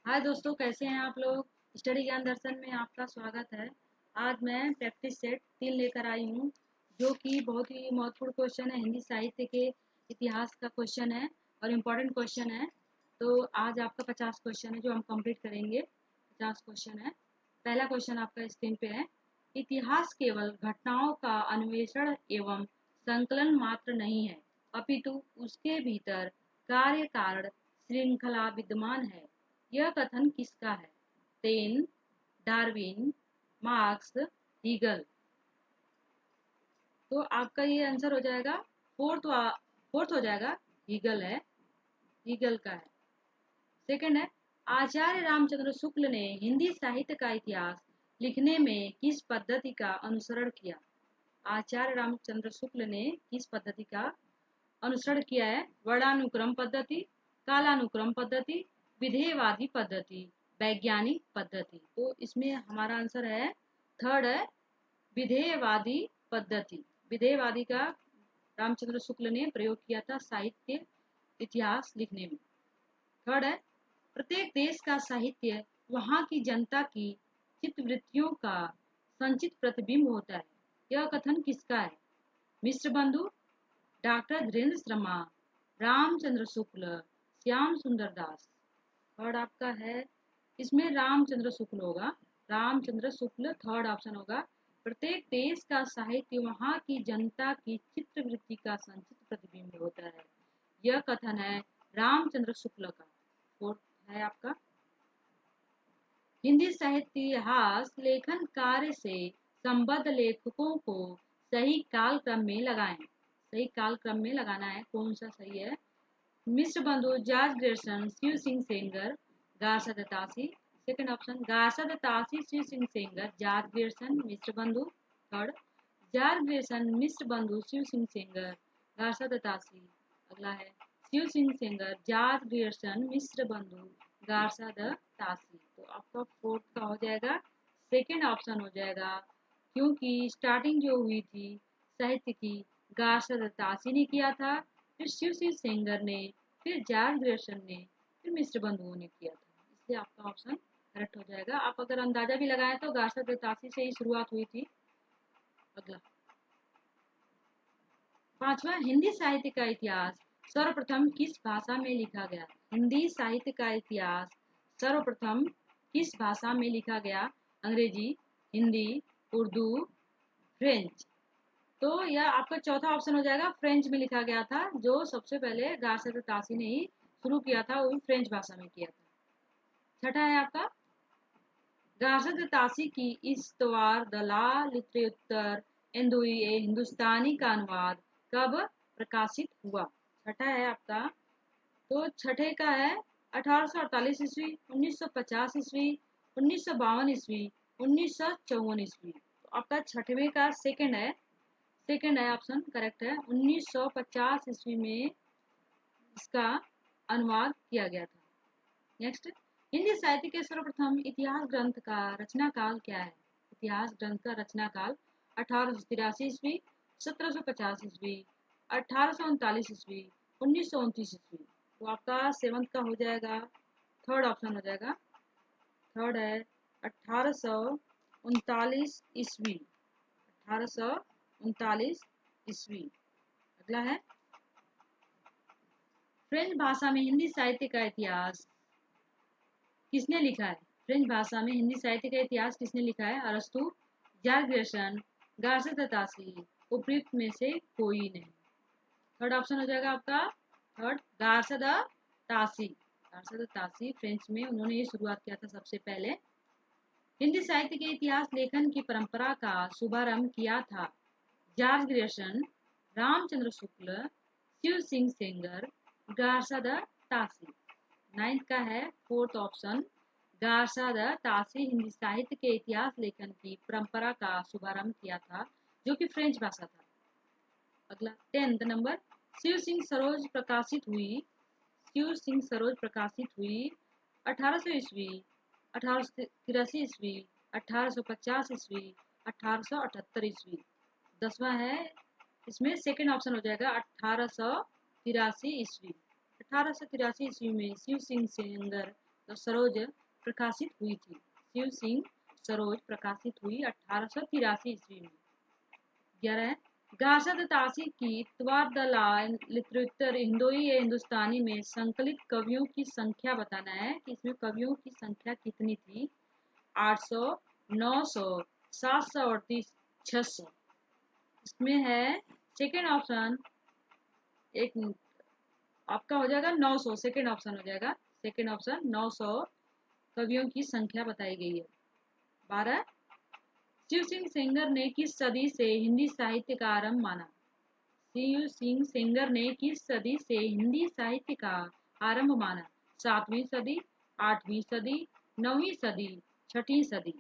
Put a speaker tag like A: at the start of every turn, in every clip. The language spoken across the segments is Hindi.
A: हाय दोस्तों, कैसे हैं आप लोग। स्टडी ज्ञान दर्शन में आपका स्वागत है। आज मैं प्रैक्टिस सेट 3 लेकर आई हूँ, जो कि बहुत ही महत्वपूर्ण क्वेश्चन है। हिंदी साहित्य के इतिहास का क्वेश्चन है और इम्पोर्टेंट क्वेश्चन है। तो आज आपका 50 क्वेश्चन है जो हम कंप्लीट करेंगे। 50 क्वेश्चन है। पहला क्वेश्चन आपका स्क्रीन पे है। इतिहास केवल घटनाओं का अन्वेषण एवं संकलन मात्र नहीं है, अपितु उसके भीतर कार्य कारण श्रृंखला विद्यमान है। यह कथन किसका है? Taine, Darwin, Marx, Hegel. तो आपका ये आंसर हो जाएगा फोर्थ। फोर्थ हो जाएगा, हीगल है। हीगल का है। सेकंड है, आचार्य रामचंद्र शुक्ल ने हिंदी साहित्य का इतिहास लिखने में किस पद्धति का अनुसरण किया? आचार्य रामचंद्र शुक्ल ने किस पद्धति का अनुसरण किया है? वर्णानुक्रम पद्धति, कालानुक्रम पद्धति, विधेयवादी पद्धति, वैज्ञानिक पद्धति। तो इसमें हमारा आंसर है थर्ड है, विधेयवादी पद्धति। विधेयवादी का रामचंद्र शुक्ल ने प्रयोग किया था साहित्य इतिहास लिखने में। थर्ड है, प्रत्येक देश का साहित्य वहाँ की जनता की चित्तवृत्तियों का संचित प्रतिबिंब होता है। यह कथन किसका है? मिश्र बंधु, डॉक्टर धीरेन्द्र शर्मा, रामचंद्र शुक्ल, श्याम सुंदर दास। थर्ड आपका है, इसमें रामचंद्र शुक्ल होगा। रामचंद्र शुक्ल थर्ड ऑप्शन होगा। प्रत्येक देश का साहित्य वहाँ की जनता की चित्रवृत्ति का संचित प्रतिबिंब होता है। यह कथन है रामचंद्र शुक्ल का। फोर्थ है आपका, हिंदी साहित्य इतिहास लेखन कार्य से संबद्ध लेखकों को सही काल क्रम में लगाएं। सही काल क्रम में लगाना है, कौन सा सही है? Mishra Bandhu, George Grierson, Shiv Singh Sengar, Garcin de Tassy. Second option, Garcin de Tassy, Shiv Singh Sengar, George Grierson, Mishra Bandhu. Third, George Grierson, Mishra Bandhu, Shiv Singh Sengar, Garcin de Tassy. अगला है Shiv Singh Sengar, George Grierson, Mishra Bandhu, Garcin दत्तासी। तो आपका फोर्थ का हो जाएगा, सेकंड ऑप्शन हो जाएगा, क्योंकि स्टार्टिंग जो हुई थी साहित्य की, गार्सा दत्तासी ने किया था, फिर शिव सिंह सेंगर ने, फिर जॉर्ज ग्रेसन ने, फिर मिश्र बंधुओं ने किया था। इसलिए आपका ऑप्शन करेक्ट हो जाएगा। आप अगर अंदाजा भी लगाएं तो गार्सा दत्तासी से ही शुरुआत हुई थी। अगला पांचवा, हिंदी साहित्य का इतिहास सर्वप्रथम किस भाषा में लिखा गया? हिंदी साहित्य का इतिहास सर्वप्रथम किस भाषा में लिखा गया? अंग्रेजी, हिंदी, उर्दू, फ्रेंच। तो यह आपका चौथा ऑप्शन हो जाएगा, फ्रेंच में लिखा गया था। जो सबसे पहले गार्सा दत्तासी ने ही शुरू किया था, वो भी फ्रेंच भाषा में किया था। छठा है आपका, गार्सा दत्तासी की इस्तवार द ला लिटरेचर एंदुई ए हिंदुस्तानी का अनुवाद कब प्रकाशित हुआ? छठा है आपका, तो छठे का है 1848 ईस्वी, 1950 ईस्वी, 1952 ईस्वी, 1954 ईस्वी। तो आपका छठवें का सेकंड है। सेकंड है ऑप्शन करेक्ट है, 1950 ईस्वी में इसका अनुवाद किया गया था। नेक्स्ट, हिंदी साहित्य के सर्वप्रथम इतिहास ग्रंथ का रचना काल क्या है? इतिहास ग्रंथ का रचना काल 1883 ईस्वी, 1750 ईस्वी, 1839 ईस्वी, 1929 ईस्वी। तो आपका सेवंथ का हो जाएगा, थर्ड ऑप्शन हो जाएगा। थर्ड है 1839 ईस्वी। 1839 ईस्वी। अगला है, फ्रेंच भाषा में हिंदी साहित्य का इतिहास किसने लिखा है? फ्रेंच भाषा में हिंदी साहित्य का इतिहास किसने लिखा है? अरस्तु, जॉर्ज ग्रेसन, गार्सा दत्तासी। उपयुक्त में से कोई नहीं। थर्ड ऑप्शन हो जाएगा आपका, थर्ड गार्सा दत्तासी। गार्सा दत्तासी फ्रेंच में उन्होंने ये शुरुआत किया था सबसे पहले। हिंदी साहित्य के इतिहास लेखन की परंपरा का शुभारंभ किया था George Grayson, Ramchandra Shukla, Shiv Singh Sengar, Garcin दत्तासी। Ninth का है फोर्थ ऑप्शन, गार्सा दत्तासी हिंदी साहित्य के इतिहास लेखन की परंपरा का शुभारंभ किया था, जो कि फ्रेंच भाषा था। अगला 10th नंबर, शिव सिंह सरोज प्रकाशित हुई। शिव सिंह सरोज प्रकाशित हुई 1800 ईस्वी, 1883 ईस्वी, 1850 ईस्वी, 1878 ईस्वी। 10वां है, इसमें सेकंड ऑप्शन हो जाएगा 1883 ईस्वी। 1883 ईस्वी में शिव सिंह सेंगर तो सरोज प्रकाशित हुई थी। शिव सिंह सरोज प्रकाशित हुई 1883 ईस्वी में। 11 गार्सद तासी की तबादला लिटरेचर हिंदोई या हिंदुस्तानी में संकलित कवियों की संख्या बताना है कि इसमें कवियों की संख्या कितनी थी। 800, 900, 738, 600। इसमें है सेकेंड ऑप्शन, एक आपका हो जाएगा 900। सेकेंड ऑप्शन हो जाएगा, सेकेंड ऑप्शन 900 कवियों की संख्या बताई गई है। 12 शिव सिंह सेंगर ने किस सदी से हिंदी साहित्य का आरंभ माना। शिव सिंह सेंगर ने किस सदी से हिंदी साहित्य का आरंभ माना। 7वीं सदी, 8वीं सदी, 9वीं सदी, 6ठी सदी।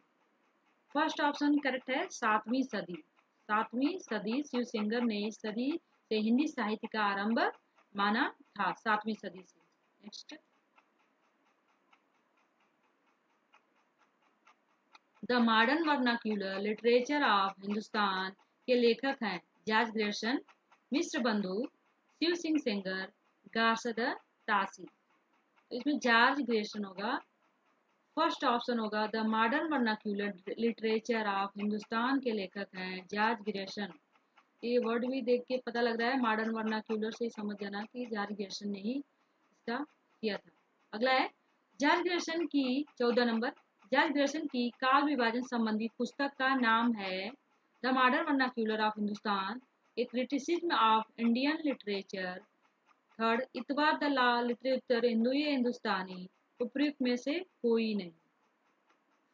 A: फर्स्ट ऑप्शन करेक्ट है, 7वीं सदी। 7वीं सदी शिव सेंगर ने इस सदी से हिंदी साहित्य का आरंभ माना था, 7वीं सदी से। Next, the modern vernacular literature of Hindustan के लेखक हैं जॉर्ज ग्रेसन, मिश्र बंधु, शिव सिंह सेंगर, गार्सद तासी। तो इसमें जॉर्ज ग्रेसन होगा। फर्स्ट ऑप्शन होगा the modern vernacular literature of Hindustan के लेखक हैं जॉर्ज ग्रेसन। ये वर्ड भी देख के पता लग रहा है, मॉडर्न वर्नाक्यूलर से समझ जाना कि जॉर्ज ग्रेसन ने ही इसका किया था। अगला है जॉर्ज ग्रेसन की 14 नंबर, जॉर्ज ग्रेसन की काल विभाजन संबंधी पुस्तक का नाम है the modern vernacular of Hindustan, a criticism of Indian literature. Third इतवाद द लॉ लिटरेचर हिंदुई हिंदुस्तानी। उपयुक्त में से कोई नहीं।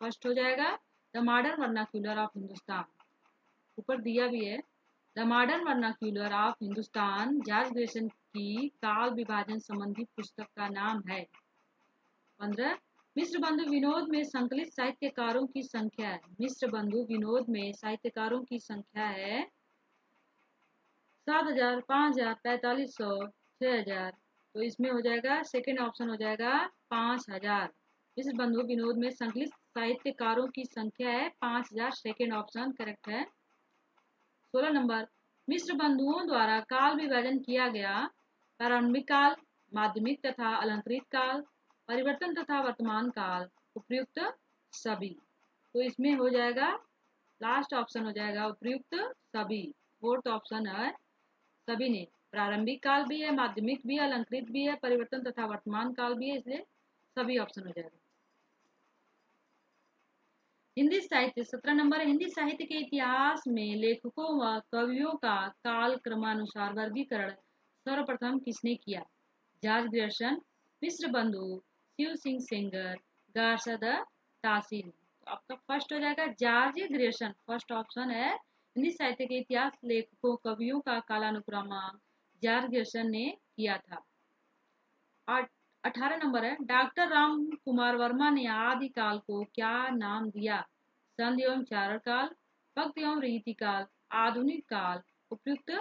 A: फर्स्ट हो जाएगा the modern vernacular of Hindustan, ऊपर दिया भी है। The modern vernacular of Hindustan George Grierson की काल विभाजन संबंधी पुस्तक का नाम है। 15 मिश्र बंधु विनोद में संकलित साहित्यकारों की संख्या है। मिश्र बंधु विनोद में साहित्यकारों की संख्या है 7000, 5000, 4500, 6000। तो इसमें हो जाएगा सेकेंड ऑप्शन हो जाएगा 5000। मिश्र बंधु विनोद में संकलित साहित्यकारों की संख्या है 5000, सेकेंड ऑप्शन करेक्ट है। 16 नंबर, मिश्र बंधुओं द्वारा काल विभाजन किया गया प्रारंभिक काल, माध्यमिक तथा अलंकृत काल, परिवर्तन तथा वर्तमान काल, उपयुक्त सभी। तो इसमें हो जाएगा लास्ट ऑप्शन हो जाएगा उपयुक्त सभी। फोर्थ ऑप्शन है सभी ने, प्रारंभिक काल भी है, माध्यमिक भी है, अलंकृत भी है, परिवर्तन तथा वर्तमान काल भी है, इसलिए सभी ऑप्शन हो जाएगा। हिंदी साहित्य 17 नंबर है, हिंदी साहित्य के इतिहास में लेखकों व कवियों का काल क्रमानुसार वर्गीकरण सर्वप्रथम किसने किया। जॉर्ज ग्रेसन, मिश्र बंधु, शिव सिंह सेंगर, गार्सद तासी। तो आपका फर्स्ट हो जाएगा जॉर्ज ग्रेसन, फर्स्ट ऑप्शन है। हिंदी साहित्य के इतिहास लेखकों कवियों का कालानुक्रम जॉर्ज ग्रेसन ने किया था। 18 नंबर है, डॉक्टर राम कुमार वर्मा ने आदिकाल को क्या नाम दिया। संधि एवं चारण काल, भक्ति एवं रीति काल, आधुनिक काल, उपयुक्त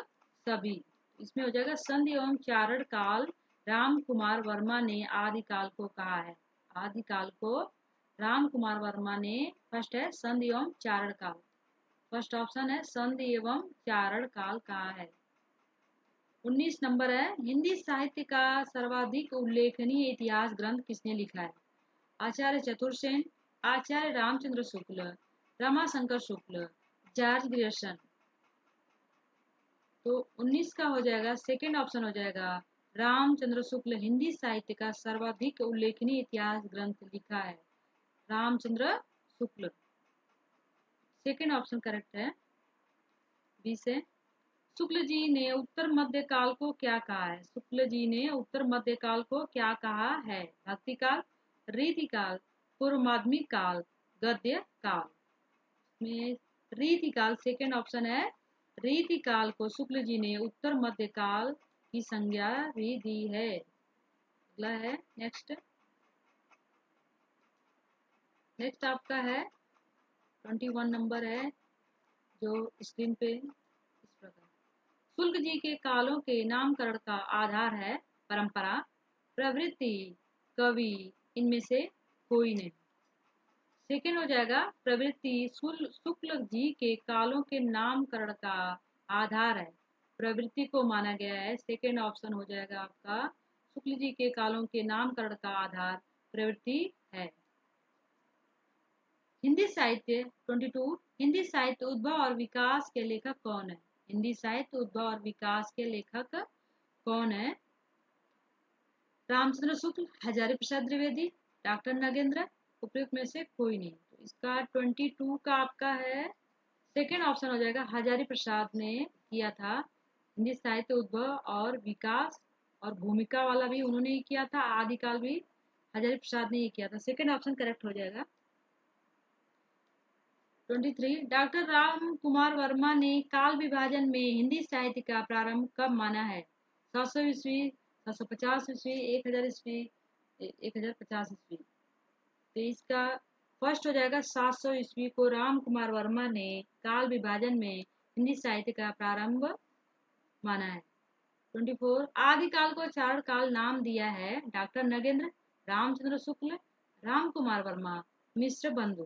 A: सभी। इसमें हो जाएगा संधि एवं चारण काल राम कुमार वर्मा ने आदिकाल को कहा है। आदिकाल को राम कुमार वर्मा ने फर्स्ट है संधि एवं चारण काल, फर्स्ट ऑप्शन है संधि एवं चारण काल कहा है। 19 नंबर है, हिंदी साहित्य का सर्वाधिक उल्लेखनीय इतिहास ग्रंथ किसने लिखा है। आचार्य चतुर्सेन, आचार्य रामचंद्र शुक्ल, रमाशंकर शुक्ल, जॉर्ज ग्रेसन। तो 19 का हो जाएगा सेकेंड ऑप्शन हो जाएगा रामचंद्र शुक्ल, हिंदी साहित्य का सर्वाधिक उल्लेखनीय इतिहास ग्रंथ लिखा है Ramchandra Shukla, second option correct है। 20 है, शुक्ल जी ने उत्तर मध्य काल को क्या कहा है। शुक्ल जी ने उत्तर मध्य काल को क्या कहा है। भक्ति काल, रीति काल, पूर्व माध्यमिक काल, गद्य काल। में रीति काल सेकेंड ऑप्शन है, रीति काल को शुक्ल जी ने उत्तर मध्य काल की संज्ञा भी दी है। अगला है नेक्स्ट, नेक्स्ट आपका है 21 नंबर है जो स्क्रीन पे इस प्रकार। शुक्ल जी के कालों के नामकरण का आधार है परंपरा, प्रवृत्ति, कवि, इनमें से कोई नहीं। सेकेंड हो जाएगा प्रवृत्ति, शुक्ल जी के कालों के नामकरण का आधार है, प्रवृत्ति को माना गया है। सेकेंड ऑप्शन हो जाएगा आपका शुक्ल जी के कालों के नामकरण का आधार प्रवृत्ति है। हिंदी साहित्य 22। हिंदी साहित्य उद्भव और विकास के लेखक कौन है? हिंदी साहित्य उद्भव और विकास के लेखक कौन है? रामचंद्र शुक्ल, हजारी प्रसाद द्विवेदी, डॉक्टर नगेंद्र, उपयुक्त में से कोई नहीं। तो इसका 22 का आपका है सेकेंड ऑप्शन हो जाएगा। हजारी प्रसाद ने किया था हिंदी साहित्य उद्भव और विकास, और भूमिका वाला भी उन्होंने ही किया था, आदिकाल भी हजारी प्रसाद ने ही किया था। सेकेंड ऑप्शन करेक्ट हो जाएगा। 23। डॉक्टर राम कुमार वर्मा ने काल विभाजन में हिंदी साहित्य का प्रारंभ कब माना है? 700 ईस्वी, 750 ईस्वी, 1000 ईस्वी, 1050 ईस्वी। तो इसका फर्स्ट हो जाएगा 700 ईस्वी को राम कुमार वर्मा ने काल विभाजन में हिंदी साहित्य का प्रारंभ माना है। 24। आदिकाल को चार काल नाम दिया है डॉक्टर नगेंद्र, रामचंद्र शुक्ल, राम कुमार वर्मा, मिश्र बंधु।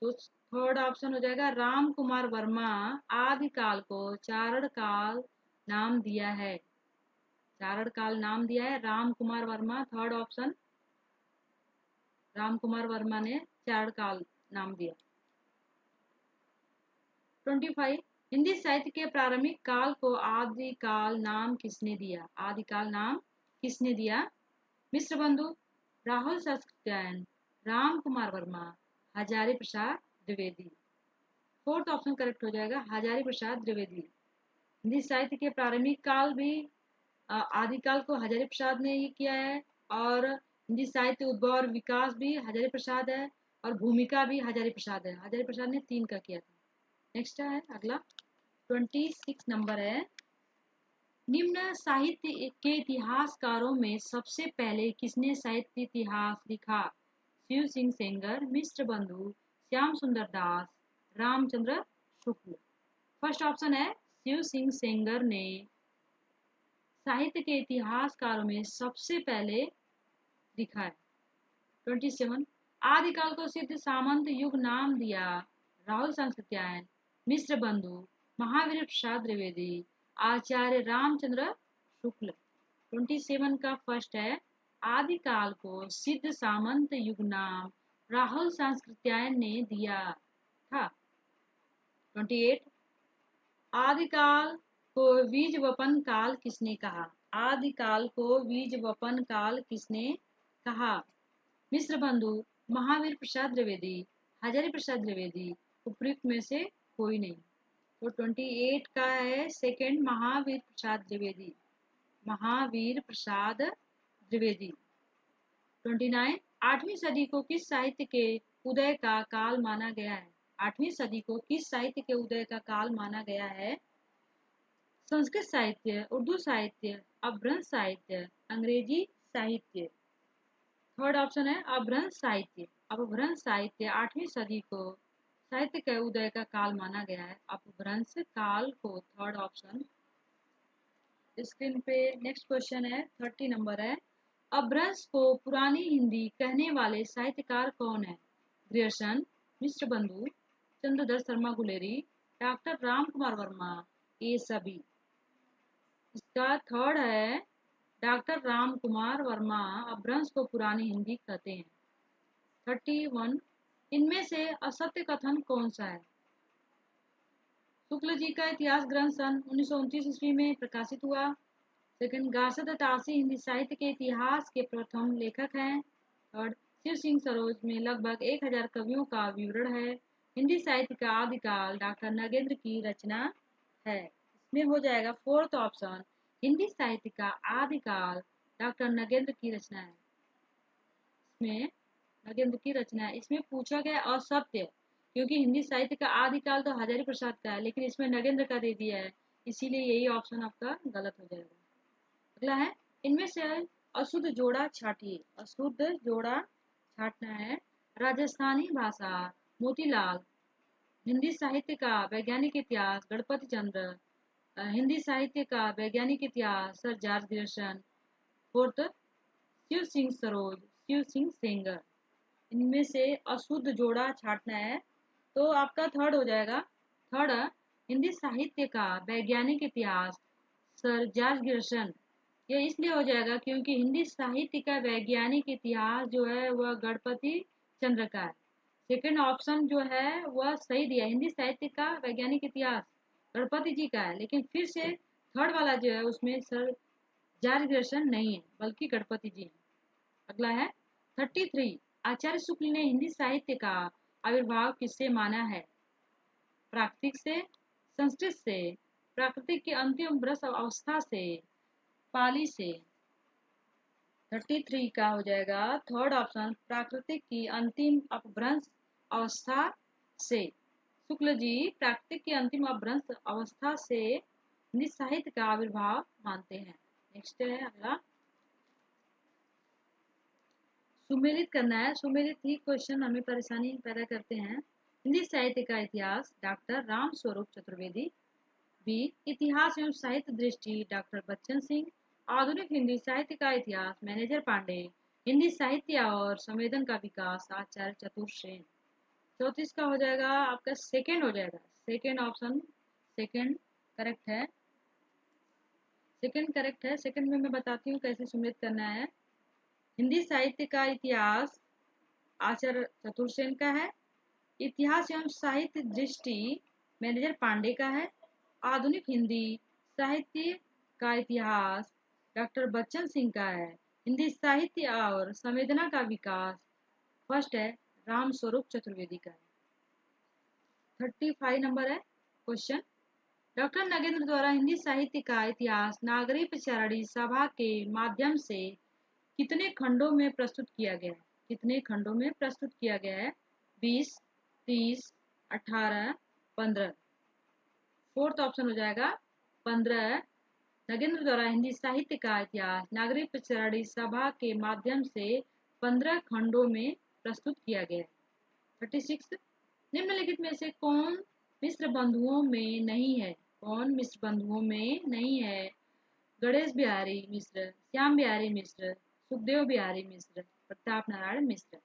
A: तो थर्ड ऑप्शन हो जाएगा राम कुमार वर्मा आदिकाल को चारण काल नाम दिया है। चारण काल नाम दिया है राम कुमार वर्मा। थर्ड ऑप्शन, राम कुमार वर्मा ने चारण काल नाम दिया। 25। हिंदी साहित्य के प्रारंभिक काल को आदिकाल नाम किसने दिया? आदिकाल नाम किसने दिया? मिश्र बंधु, Rahul शास्त्रीजैन, Ram Kumar Verma, Hazari Prasad Dwivedi. Fourth option correct हो जाएगा, हजारी प्रसाद द्विवेदी। हिंदी साहित्य के प्रारंभिक काल भी आदिकाल को हजारी प्रसाद ने ही किया है, और हिंदी साहित्य उद्भव और विकास भी हजारी प्रसाद है, और भूमिका भी हजारी प्रसाद है। हजारी प्रसाद ने 3 का किया था। नेक्स्ट है अगला 26 नंबर है। निम्न साहित्य के इतिहासकारों में सबसे पहले किसने साहित्य इतिहास लिखा? शिव सिंह सेंगर, मिश्र बंधु, श्याम सुंदर दास, रामचंद्र शुक्ल। फर्स्ट ऑप्शन है शिव सिंह सेंगर ने साहित्य के इतिहासकारों में सबसे पहले लिखा है। 27। आदिकाल को सिद्ध सामंत युग नाम दिया राहुल शास्त्रीजैन, मिश्र बंधु, महावीर प्रसाद द्विवेदी, आचार्य रामचंद्र शुक्ल। 27 का फर्स्ट है आदिकाल को सिद्ध सामंत युग नाम राहुल शास्त्रीजैन ने दिया था। 28। आदिकाल को बीज वपन काल किसने कहा? आदिकाल को बीज वपन काल किसने कहा? मिश्र बंधु, महावीर प्रसाद द्विवेदी, हजारी प्रसाद द्विवेदी, उपयुक्त में से कोई नहीं। तो 28 का है सेकंड, महावीर प्रसाद द्विवेदी, महावीर प्रसाद द्विवेदी। 29। 8वीं सदी को किस साहित्य के उदय का काल माना गया है? 8वीं सदी को किस साहित्य के उदय का काल माना गया है? संस्कृत साहित्य, उर्दू साहित्य, अपभ्रंश साहित्य, अंग्रेजी साहित्य। थर्ड ऑप्शन है अपभ्रंश साहित्य। अपभ्रंश साहित्य 8वीं सदी को साहित्य के उदय का काल माना गया है, अपभ्रंश काल को। Third option. स्क्रीन पे नेक्स्ट क्वेश्चन है 30 नंबर है। अपभ्रंश को पुरानी हिंदी कहने वाले साहित्यकार कौन है? ग्रियर्सन, मिश्र बंधु, चंद्रधर शर्मा गुलेरी, डॉक्टर राम कुमार वर्मा, ये सभी। इसका थर्ड है डॉक्टर राम कुमार वर्मा अपभ्रंश को पुरानी हिंदी कहते हैं। 31। इनमें से असत्य कथन कौन सा है? शुक्ल जी का इतिहास ग्रंथ सन 1929 ईस्वी में प्रकाशित हुआ। सेकंड, गार्सद तासी हिंदी साहित्य के इतिहास के प्रथम लेखक हैं। थर्ड, शिव सिंह सरोज में लगभग 1000 कवियों का विवरण है। हिंदी साहित्य का आदिकाल डॉक्टर नगेंद्र की रचना है। इसमें हो जाएगा फोर्थ ऑप्शन, हिंदी साहित्य का आदिकाल डॉक्टर नगेंद्र की रचना है। इसमें नगेंद्र की रचना है। इसमें पूछा गया असत्य, क्योंकि हिंदी साहित्य का आदिकाल तो हजारी प्रसाद का है, लेकिन इसमें नगेंद्र का दे दिया है, इसीलिए यही ऑप्शन आपका गलत हो जाएगा। अगला है, इनमें से अशुद्ध जोड़ा छाटिए। अशुद्ध जोड़ा छाटना है। राजस्थानी भाषा मोतीलाल, हिंदी साहित्य का वैज्ञानिक इतिहास गणपति चंद्र, हिंदी साहित्य का वैज्ञानिक इतिहास sir George Grierson. Fourth, Shiv Singh Saroj, Shiv Singh Sengar. इनमें से अशुद्ध जोड़ा छाटना है, तो आपका थर्ड हो जाएगा। थर्ड, हिंदी साहित्य का वैज्ञानिक इतिहास सर जॉर्ज ग्रियर्सन। ये इसलिए हो जाएगा क्योंकि हिंदी साहित्य का वैज्ञानिक इतिहास जो है वह गणपति चंद्र का है। सेकंड ऑप्शन जो है वह सही दिया, हिंदी साहित्य का वैज्ञानिक इतिहास गणपति जी का है, लेकिन फिर से थर्ड वाला जो है उसमें सर जॉर्ज ग्रेसन नहीं है बल्कि गणपति जी हैं। अगला है 33, आचार्य शुक्ल ने हिंदी साहित्य का आविर्भाव किससे माना है? प्राकृतिक से, संस्कृत से, प्राकृतिक की अंतिम भ्रष्ट अवस्था से, पाली से। 33 का हो जाएगा थर्ड ऑप्शन, प्राकृतिक की अंतिम अपभ्रंश अवस्था से। शुक्ल जी प्राकृतिक की अंतिम अपभ्रंश अवस्था से हिंदी साहित्य का आविर्भाव मानते हैं। नेक्स्ट है अगला, सुमेलित करना है। सुमेलित ही क्वेश्चन हमें परेशानी पैदा करते हैं। हिंदी साहित्य का इतिहास डॉक्टर राम स्वरूप चतुर्वेदी। बी, इतिहास एवं साहित्य दृष्टि डॉक्टर बच्चन सिंह। आधुनिक हिंदी साहित्य का इतिहास मैनेजर पांडे। हिंदी साहित्य और संवेदन का विकास आचार्य चतुर सेन। 34 का हो जाएगा आपका सेकेंड हो जाएगा, सेकेंड ऑप्शन, सेकेंड करेक्ट है। सेकेंड करेक्ट है। सेकेंड में मैं बताती हूँ कैसे सुमेलित करना है। हिंदी साहित्य का इतिहास आचार्य चतुर्सेन का है। इतिहास एवं साहित्य दृष्टि मैनेजर पांडे का है। आधुनिक हिंदी साहित्य का इतिहास डॉक्टर बच्चन सिंह का है। हिंदी साहित्य और संवेदना का विकास फर्स्ट है राम स्वरूप चतुर्वेदी का है। 35 नंबर है क्वेश्चन, डॉक्टर नगेंद्र द्वारा हिंदी साहित्य का इतिहास नागरिक प्रचारणी सभा के माध्यम से कितने खंडों में प्रस्तुत किया गया है? कितने खंडों में प्रस्तुत किया गया है? 20, 30, 18, 15। फोर्थ ऑप्शन हो जाएगा 15। नगेंद्र द्वारा हिंदी साहित्य का इतिहास नागरिक प्रचारणी सभा के माध्यम से 15 खंडों में प्रस्तुत किया गया है। 36, निम्नलिखित में से कौन मिश्र बंधुओं में नहीं है? कौन मिश्र बंधुओं में नहीं है? गणेश बिहारी मिश्र, श्याम बिहारी मिश्र, सुखदेव बिहारी मिश्र, प्रताप नारायण मिश्र।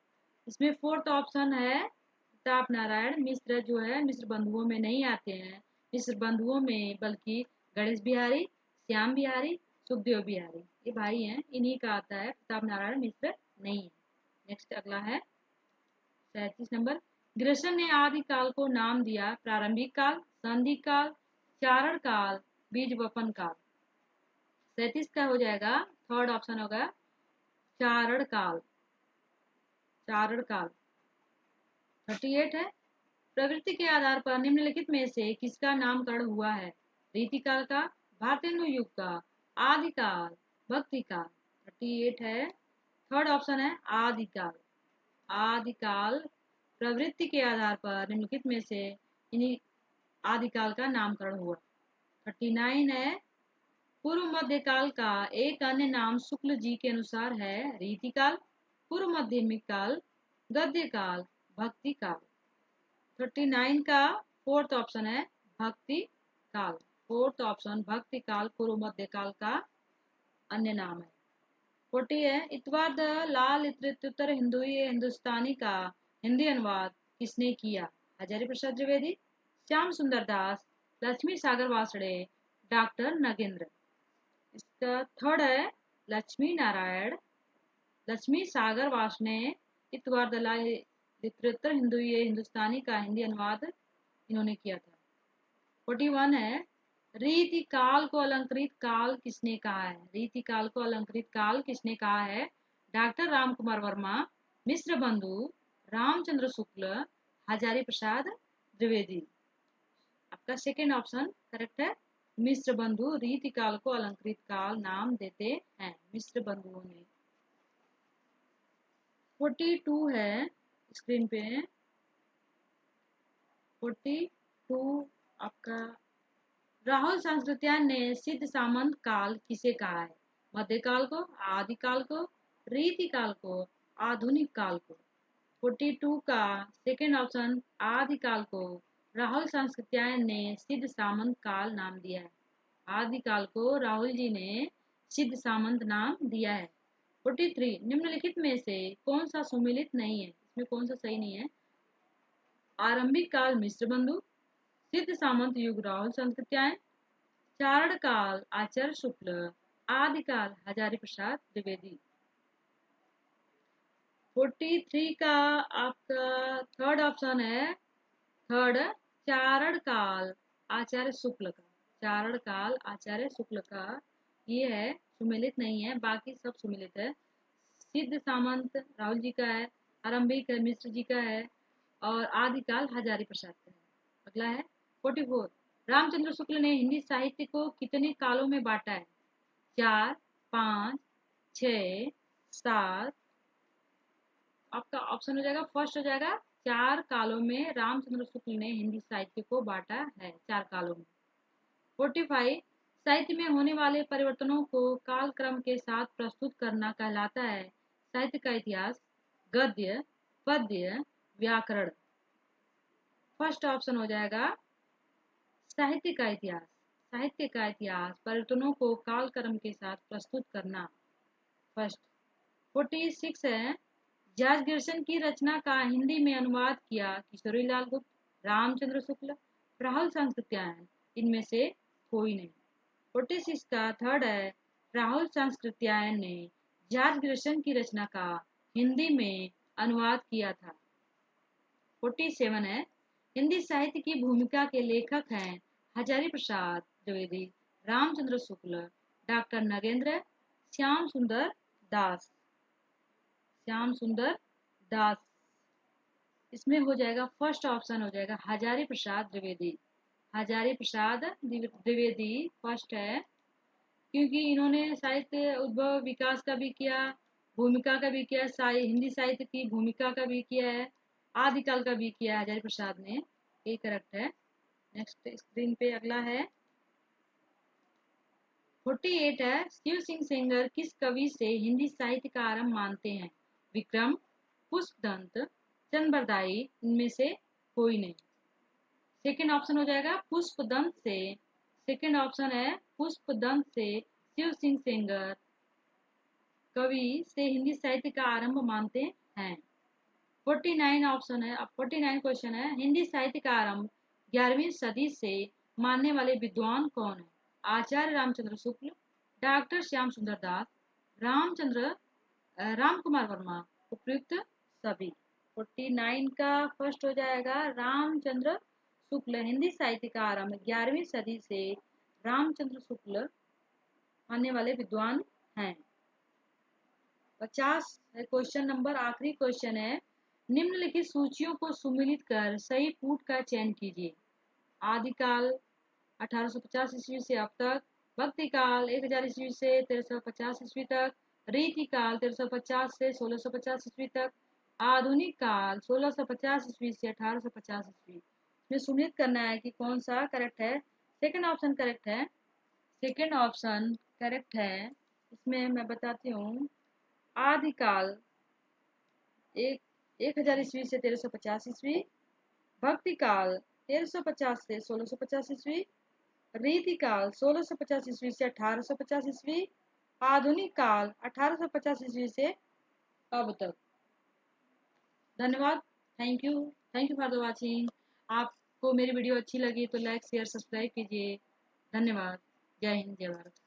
A: इसमें फोर्थ ऑप्शन है प्रताप नारायण मिश्र जो है मिश्र बंधुओं में नहीं आते हैं। मिश्र बंधुओं में बल्कि गणेश बिहारी, श्याम बिहारी, सुखदेव बिहारी ये भाई हैं, इन्हीं का आता है, प्रताप नारायण मिश्र नहीं है। नेक्स्ट अगला है 37 नंबर, ग्रेसन ने आदि काल को नाम दिया प्रारंभिक काल, संधि काल, चारण काल, बीज वपन काल। 37 का हो जाएगा थर्ड ऑप्शन होगा चारण काल, चारण काल। 38 है, प्रवृत्ति के आधार पर निम्नलिखित में से किसका नामकरण हुआ है? रीतिकाल का, भारतेंदु युग का, आदिकाल, भक्ति काल। 38 है, थर्ड ऑप्शन है आदिकाल, आदिकाल। प्रवृत्ति के आधार पर निम्नलिखित में से इन्हीं आदिकाल का नामकरण हुआ। 39 है, पूर्व मध्यकाल का एक अन्य नाम शुक्ल जी के अनुसार है रीतिकाल, पूर्व माध्यमिक काल, गद्य काल, भक्ति काल। 39 का फोर्थ ऑप्शन है भक्ति काल, फोर्थ ऑप्शन भक्ति काल पूर्व मध्यकाल का अन्य नाम है। 40 है, इतवार द लाल इतरेत्तर हिंदुस्तानी का हिंदी अनुवाद किसने किया? हजारी प्रसाद द्विवेदी, श्याम सुंदर दास, लक्ष्मी सागर वासड़े, डॉक्टर नगेंद्र। इसका थर्ड है लक्ष्मी नारायण, लक्ष्मी सागर वास ने इतवार द लाल लिटरेचर हिंदुस्तानी का हिंदी अनुवाद इन्होंने किया था। 41 है, रीति काल को अलंकृत काल किसने कहा है? रीति काल को अलंकृत काल किसने कहा है? डॉक्टर राम कुमार वर्मा, मिश्र बंधु, रामचंद्र शुक्ल, हजारी प्रसाद द्विवेदी। आपका सेकेंड ऑप्शन करेक्ट है, मिश्र बंधु रीति काल को अलंकृत काल नाम देते हैं मिश्र बंधुओं ने। 42 है स्क्रीन पे, 42 आपका, राहुल सांस्कृत्यायन ने सिद्ध सामंत काल किसे कहा है? मध्यकाल को, आदिकाल को, रीतिकाल को, आधुनिक काल को। 42 का सेकेंड ऑप्शन आदिकाल को राहुल सांस्कृत्यायन ने सिद्ध सामंत काल नाम दिया है। आदिकाल को राहुल जी ने सिद्ध सामंत नाम दिया है। 43, निम्नलिखित में से कौन सा सुमेलित नहीं है? इसमें कौन सा सही नहीं है? आरंभिक काल मिश्र बंधु, सिद्ध सामंत युग राहुल सांस्कृत्यायन, चारण काल आचार्य शुक्ल, आदिकाल हजारी प्रसाद द्विवेदी। 43 का आपका थर्ड ऑप्शन है, थर्ड चारण काल आचार्य शुक्ल का। चारण काल आचार्य शुक्ल का ये है, सुमेलित नहीं है, बाकी सब सुमेलित है। सिद्ध सामंत राहुल जी का है, आरंभिक मिश्र जी का है, और आदिकाल हजारी प्रसाद का है। अगला है 44, रामचंद्र शुक्ल ने हिंदी साहित्य को कितने कालों में बांटा है? 4, 5, 6, 7। आपका ऑप्शन हो जाएगा, फर्स्ट हो जाएगा 4 कालों में रामचंद्र शुक्ल ने हिंदी साहित्य को बांटा है, 4 कालों में। 45, साहित्य में होने वाले परिवर्तनों को कालक्रम के साथ प्रस्तुत करना कहलाता है साहित्य का इतिहास, गद्य, पद्य, व्याकरण। फर्स्ट ऑप्शन हो जाएगा साहित्य का इतिहास। साहित्य का इतिहास परिवर्तनों को कालक्रम के साथ प्रस्तुत करना, फर्स्ट। 46 है, जॉर्ज ग्रिशम की रचना का हिंदी में अनुवाद किया किशोरी लाल गुप्त, रामचंद्र शुक्ल, राहुल सांस्कृत्यायन, इनमें से कोई नहीं। 46 का थर्ड है, राहुल सांस्कृत्यायन ने जॉर्ज ग्रिशम की रचना का हिंदी में अनुवाद किया था। 47 है, हिंदी साहित्य की भूमिका के लेखक हैं हजारी प्रसाद द्विवेदी, रामचंद्र शुक्ल, डॉक्टर नगेंद्र, श्याम सुंदर दास। श्याम सुंदर दास, इसमें हो जाएगा फर्स्ट ऑप्शन हो जाएगा हजारी प्रसाद द्विवेदी। हजारी प्रसाद द्विवेदी फर्स्ट है, क्योंकि इन्होंने साहित्य उद्भव विकास का भी किया, भूमिका का भी किया, हिंदी साहित्य की भूमिका का भी किया है, आदिकाल का भी किया है हजारी प्रसाद ने, ये करेक्ट है। नेक्स्ट स्क्रीन पे अगला है 48 है, शिव सिंह सेंगर किस कवि से हिंदी साहित्य का आरंभ मानते हैं? विक्रम, पुष्पदंत, चंद्रबरदाई, इनमें से कोई नहीं। सेकेंड ऑप्शन हो जाएगा पुष्पदंत से। सेकेंड ऑप्शन है पुष्पदंत से शिव सिंह सेंगर कवि से हिंदी साहित्य का आरंभ मानते हैं। 49 ऑप्शन है, अब 49 क्वेश्चन है, हिंदी साहित्य का आरंभ 11वीं सदी से मानने वाले विद्वान कौन है? आचार्य रामचंद्र शुक्ल, डॉक्टर श्याम सुंदर दास, राम कुमार वर्मा, उपयुक्त सभी। 49 का फर्स्ट हो जाएगा रामचंद्र शुक्ल, हिंदी साहित्य का आरंभ 11वीं सदी से रामचंद्र शुक्ल मानने वाले विद्वान हैं। 50 क्वेश्चन नंबर आखिरी क्वेश्चन है, निम्नलिखित सूचियों को सुमिलित कर सही पुट का चयन कीजिए। आदिकाल 1850 ईस्वी से अब तक, भक्ति काल 1000 ईस्वी से 1350 ईस्वी तक, रीति काल 1350 से 1650 ईस्वी तक, आधुनिक काल 1650 ईस्वी से 1850 ईस्वी। इसमें सुनिश्चित करना है कि कौन सा करेक्ट है। सेकंड ऑप्शन करेक्ट है, सेकंड ऑप्शन करेक्ट है। इसमें मैं बताती हूँ, आदिकाल 1000 ईस्वी से 1350 ईस्वी, भक्ति काल 1350 से 1650 ईस्वी, रीति काल 1650 ईस्वी से 1850 ईस्वी, आधुनिक काल 1850 ईस्वी से अब तक। धन्यवाद, thank you for the watching. आपको मेरी वीडियो अच्छी लगी तो लाइक शेयर सब्सक्राइब कीजिए। धन्यवाद, जय हिंद, जय भारत।